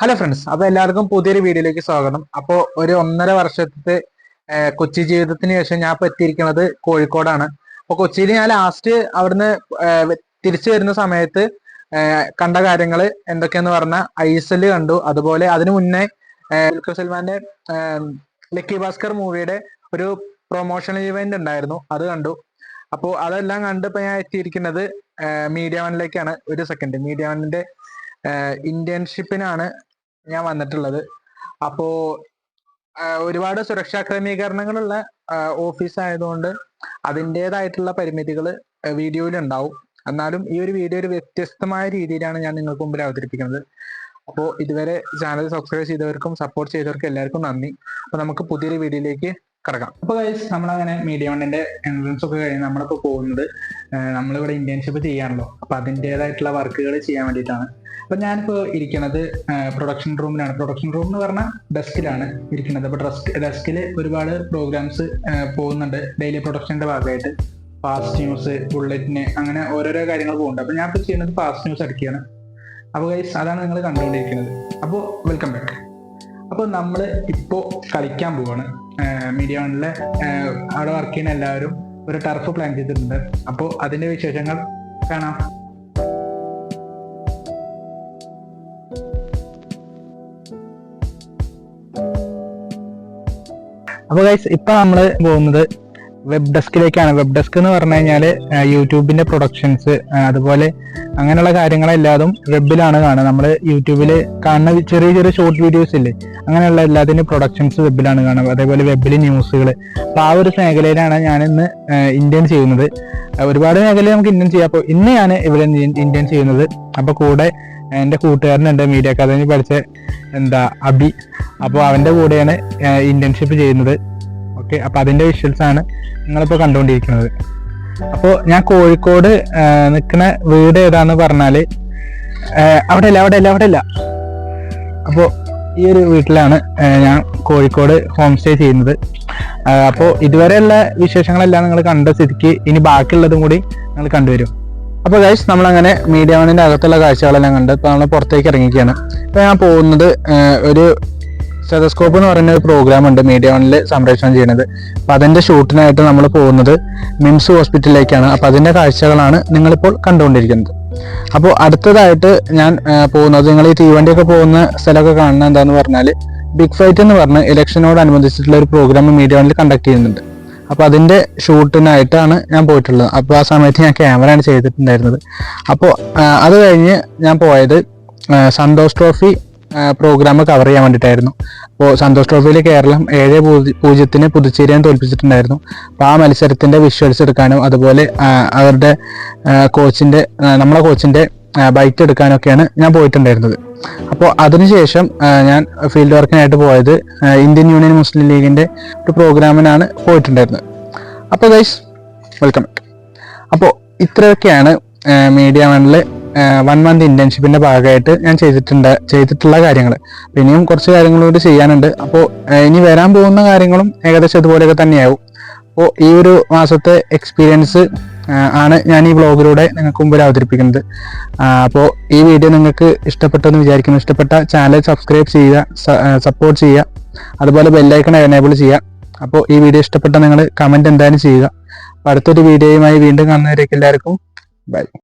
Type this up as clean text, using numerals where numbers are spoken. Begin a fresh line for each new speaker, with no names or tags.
Hello friends, അപ്പൊ എല്ലാവർക്കും പുതിയൊരു വീഡിയോയിലേക്ക് സ്വാഗതം. അപ്പോൾ ഒരു 1.5 വർഷത്തെ കൊച്ചി ജീവിതത്തിന് ശേഷം ഞാൻ ഇപ്പൊ എത്തിയിരിക്കുന്നത് കോഴിക്കോടാണ്. അപ്പൊ കൊച്ചിയിൽ ഞാൻ ലാസ്റ്റ് അവിടുന്ന് തിരിച്ചു വരുന്ന സമയത്ത് കണ്ട കാര്യങ്ങൾ എന്തൊക്കെയെന്ന് പറഞ്ഞാൽ ഐസല് കണ്ടു. അതുപോലെ അതിനു മുന്നേ ദുൽഖർ സൽമാന്റെ ലക്കി ഭാസ്കർ മൂവിയുടെ ഒരു പ്രൊമോഷണൽ ഇവന്റ് ഉണ്ടായിരുന്നു, അത് കണ്ടു. അപ്പോൾ അതെല്ലാം കണ്ടിപ്പോ ഞാൻ എത്തിയിരിക്കുന്നത് മീഡിയ വണ്ണിലേക്കാണ്. ഒരു സെക്കൻഡ്, മീഡിയ വണ്ണിന്റെ ഇന്റേൺഷിപ്പിനാണ് ഞാൻ വന്നിട്ടുള്ളത്. അപ്പോ ഒരുപാട് സുരക്ഷാ ക്രമീകരണങ്ങളുള്ള ഓഫീസ് ആയതുകൊണ്ട് അതിൻ്റെതായിട്ടുള്ള പരിമിതികൾ വീഡിയോയിൽ ഉണ്ടാവും. എന്നാലും ഈ ഒരു വീഡിയോ ഒരു വ്യത്യസ്തമായ രീതിയിലാണ് ഞാൻ നിങ്ങൾക്ക് മുമ്പിൽ അവതരിപ്പിക്കുന്നത്. അപ്പോൾ ഇതുവരെ ചാനൽ സബ്സ്ക്രൈബ് ചെയ്തവർക്കും സപ്പോർട്ട് ചെയ്തവർക്കും എല്ലാവർക്കും നന്ദി. അപ്പൊ നമുക്ക് പുതിയൊരു വീഡിയോയിലേക്ക് കിടക്കാം. അപ്പൊ ഗൈസ്, നമ്മളങ്ങനെ മീഡിയ വണ്ണിന്റെ എൻട്രൻസ് ഒക്കെ കഴിഞ്ഞ് നമ്മളിപ്പോ പോകുന്നത് നമ്മളിവിടെ ഇന്റേൺഷിപ്പ് ചെയ്യാണല്ലോ, അപ്പൊ അതിൻ്റെതായിട്ടുള്ള വർക്കുകൾ ചെയ്യാൻ വേണ്ടിയിട്ടാണ്. അപ്പൊ ഞാനിപ്പോ ഇരിക്കുന്നത് പ്രൊഡക്ഷൻ റൂമിലാണ്. പ്രൊഡക്ഷൻ റൂം എന്ന് പറഞ്ഞാൽ ഡെസ്കിലാണ് ഇരിക്കുന്നത്. അപ്പൊ ഡെസ്കിൽ ഒരുപാട് പ്രോഗ്രാംസ് പോകുന്നുണ്ട് ഡെയിലി പ്രൊഡക്ഷന്റെ ഭാഗമായിട്ട്. ഫാസ്റ്റ് ന്യൂസ്, ബുള്ളറ്റിന്, അങ്ങനെ ഓരോരോ കാര്യങ്ങൾ പോകുന്നുണ്ട്. അപ്പൊ ഞാൻ ഇപ്പൊ ചെയ്യുന്നത് ഫാസ്റ്റ് ന്യൂസ് അടിക്കുകയാണ്. അപ്പൊ ഗൈസ്, അതാണ് നിങ്ങൾ കണ്ടുകൊണ്ടിരിക്കുന്നത്. അപ്പോൾ വെൽക്കം ബാക്ക്. അപ്പോൾ നമ്മൾ ഇപ്പോൾ കളിക്കാൻ പോവാണ്. മീഡിയ വണ്ണിലെ അവിടെ വർക്ക് ചെയ്യുന്ന എല്ലാവരും ഒരു ടർഫ് പ്ലാൻ ചെയ്തിട്ടുണ്ട്. അപ്പോൾ അതിന്റെ വിശേഷങ്ങൾ കാണാം. അപ്പോൾ ഗൈസ്, ഇപ്പൊ നമ്മൾ പോകുന്നത് വെബ് ഡെസ്കിലേക്കാണ്. വെബ് ഡെസ്ക് എന്ന് പറഞ്ഞു കഴിഞ്ഞാൽ യൂട്യൂബിന്റെ പ്രൊഡക്ഷൻസ്, അതുപോലെ അങ്ങനെയുള്ള കാര്യങ്ങളെല്ലാതും വെബിലാണ് കാണുക. നമ്മൾ യൂട്യൂബിൽ കാണുന്ന ചെറിയ ചെറിയ ഷോർട്ട് വീഡിയോസ് ഇല്ലേ, അങ്ങനെയുള്ള എല്ലാത്തിൻ്റെ പ്രൊഡക്ഷൻസ് വെബിലാണ് കാണുക. അതേപോലെ വെബിൽ ന്യൂസുകൾ. അപ്പോൾ ആ ഒരു മേഖലയിലാണ് ഞാൻ ഇന്ന് ഇന്റേൺ ചെയ്യുന്നത്. ഒരുപാട് മേഖലയിൽ നമുക്ക് ഇന്റേൺ ചെയ്യാം. അപ്പോൾ ഇന്ന് ഞാൻ ഇവിടെ ഇന്റേൺ ചെയ്യുന്നത്. അപ്പോൾ കൂടെ എൻ്റെ കൂട്ടുകാരനുണ്ട്, മീഡിയ അക്കാദമി പഠിച്ച അബി. അപ്പോൾ അവൻ്റെ കൂടെയാണ് ഇന്റേൺഷിപ്പ് ചെയ്യുന്നത്. ഓക്കെ, അപ്പോൾ അതിൻ്റെ വിഷ്വൽസ് ആണ് നിങ്ങളിപ്പോൾ കണ്ടുകൊണ്ടിരിക്കുന്നത്. അപ്പോൾ ഞാൻ കോഴിക്കോട് നിൽക്കുന്ന വീട് ഏതാന്ന് പറഞ്ഞാല് അവിടെ അല്ല. അപ്പോൾ ഈ ഒരു വീട്ടിലാണ് ഞാൻ കോഴിക്കോട് ഹോം സ്റ്റേ ചെയ്യുന്നത്. അപ്പോൾ ഇതുവരെയുള്ള വിശേഷങ്ങളെല്ലാം നിങ്ങൾ കണ്ട സ്ഥിതിക്ക് ഇനി ബാക്കിയുള്ളതും കൂടി നിങ്ങൾ കണ്ടുവരും. അപ്പോൾ ഗൈസ്, നമ്മളങ്ങനെ മീഡിയ വണ്ണിന്റെ അകത്തുള്ള കാഴ്ചകളെല്ലാം കണ്ട് ഇപ്പോൾ നമ്മൾ പുറത്തേക്ക് ഇറങ്ങിക്കുകയാണ്. ഇപ്പോൾ ഞാൻ പോകുന്നത് ഒരു സ്റ്റെതസ്കോപ്പ് എന്ന് പറയുന്ന ഒരു പ്രോഗ്രാം ഉണ്ട് മീഡിയ വണ്ണിൽ സംപ്രേഷണം ചെയ്യുന്നത്. അപ്പം അതിൻ്റെ ഷൂട്ടിനായിട്ട് നമ്മൾ പോകുന്നത് മിംസ് ഹോസ്പിറ്റലിലേക്കാണ്. അപ്പം അതിൻ്റെ കാഴ്ചകളാണ് നിങ്ങളിപ്പോൾ കണ്ടുകൊണ്ടിരിക്കുന്നത്. അപ്പോൾ അടുത്തതായിട്ട് ഞാൻ പോകുന്നത്, നിങ്ങൾ ഈ തീവണ്ടിയൊക്കെ പോകുന്ന സ്ഥലമൊക്കെ കാണുന്നത് എന്താണെന്ന് പറഞ്ഞാൽ ബിഗ് ഫൈറ്റ് എന്ന് പറഞ്ഞ് ഇലക്ഷനോടനുബന്ധിച്ചിട്ടുള്ള ഒരു പ്രോഗ്രാം മീഡിയ വണ്ണിൽ കണ്ടക്ട് ചെയ്യുന്നുണ്ട്. അപ്പോൾ അതിൻ്റെ ഷൂട്ടിനായിട്ടാണ് ഞാൻ പോയിട്ടുള്ളത്. അപ്പോൾ ആ സമയത്ത് ഞാൻ ക്യാമറയാണ് ചെയ്തിട്ടുണ്ടായിരുന്നത്. അപ്പോൾ അത് കഴിഞ്ഞ് ഞാൻ പോയത് സന്തോഷ് ട്രോഫി പ്രോഗ്രാം കവർ ചെയ്യാൻ വേണ്ടിയിട്ടായിരുന്നു. അപ്പോൾ സന്തോഷ് ട്രോഫിയിൽ കേരളം 7-0 പുതുച്ചേരിയെ തോൽപ്പിച്ചിട്ടുണ്ടായിരുന്നു. അപ്പോൾ ആ മത്സരത്തിൻ്റെ വിഷ്വൽസ് എടുക്കാനും അതുപോലെ അവരുടെ നമ്മളെ കോച്ചിൻ്റെ ബൈക്ക് എടുക്കാനൊക്കെയാണ് ഞാൻ പോയിട്ടുണ്ടായിരുന്നത്. അപ്പോൾ അതിനുശേഷം ഞാൻ ഫീൽഡ് വർക്കിനായിട്ട് പോയത് ഇന്ത്യൻ യൂണിയൻ മുസ്ലിം ലീഗിൻ്റെ ഒരു പ്രോഗ്രാമിനാണ് പോയിട്ടുണ്ടായിരുന്നത്. അപ്പോൾ ഗൈസ്, വെൽക്കം ബാക്ക്. അപ്പോൾ ഇത്രയൊക്കെയാണ് മീഡിയ വണ്ണിൽ 1 മന്ത് ഇന്റേൺഷിപ്പിന്റെ ഭാഗമായിട്ട് ഞാൻ ചെയ്തിട്ടുള്ള കാര്യങ്ങൾ. ഇനിയും കുറച്ച് കാര്യങ്ങളോട് ചെയ്യാനുണ്ട്. അപ്പോൾ ഇനി വരാൻ പോകുന്ന കാര്യങ്ങളും ഏകദേശം അതുപോലെയൊക്കെ തന്നെയാവും. അപ്പോൾ ഈ ഒരു മാസത്തെ എക്സ്പീരിയൻസ് ആണ് ഞാൻ ഈ വ്ളോഗിലൂടെ നിങ്ങൾക്ക് മുമ്പിൽ അവതരിപ്പിക്കുന്നത്. അപ്പോൾ ഈ വീഡിയോ നിങ്ങൾക്ക് ഇഷ്ടപ്പെട്ടെന്ന് വിചാരിക്കുന്നു. ഇഷ്ടപ്പെട്ട ചാനൽ സബ്സ്ക്രൈബ് ചെയ്യുക, സപ്പോർട്ട് ചെയ്യുക, അതുപോലെ ബെല്ലൈക്കൺ എനേബിൾ ചെയ്യുക. അപ്പോൾ ഈ വീഡിയോ ഇഷ്ടപ്പെട്ട നിങ്ങൾ കമന്റ് എന്തായാലും ചെയ്യുക. അപ്പോൾ അടുത്തൊരു വീഡിയോയുമായി വീണ്ടും കാണുന്നവരേക്ക് എല്ലാവർക്കും ബൈ.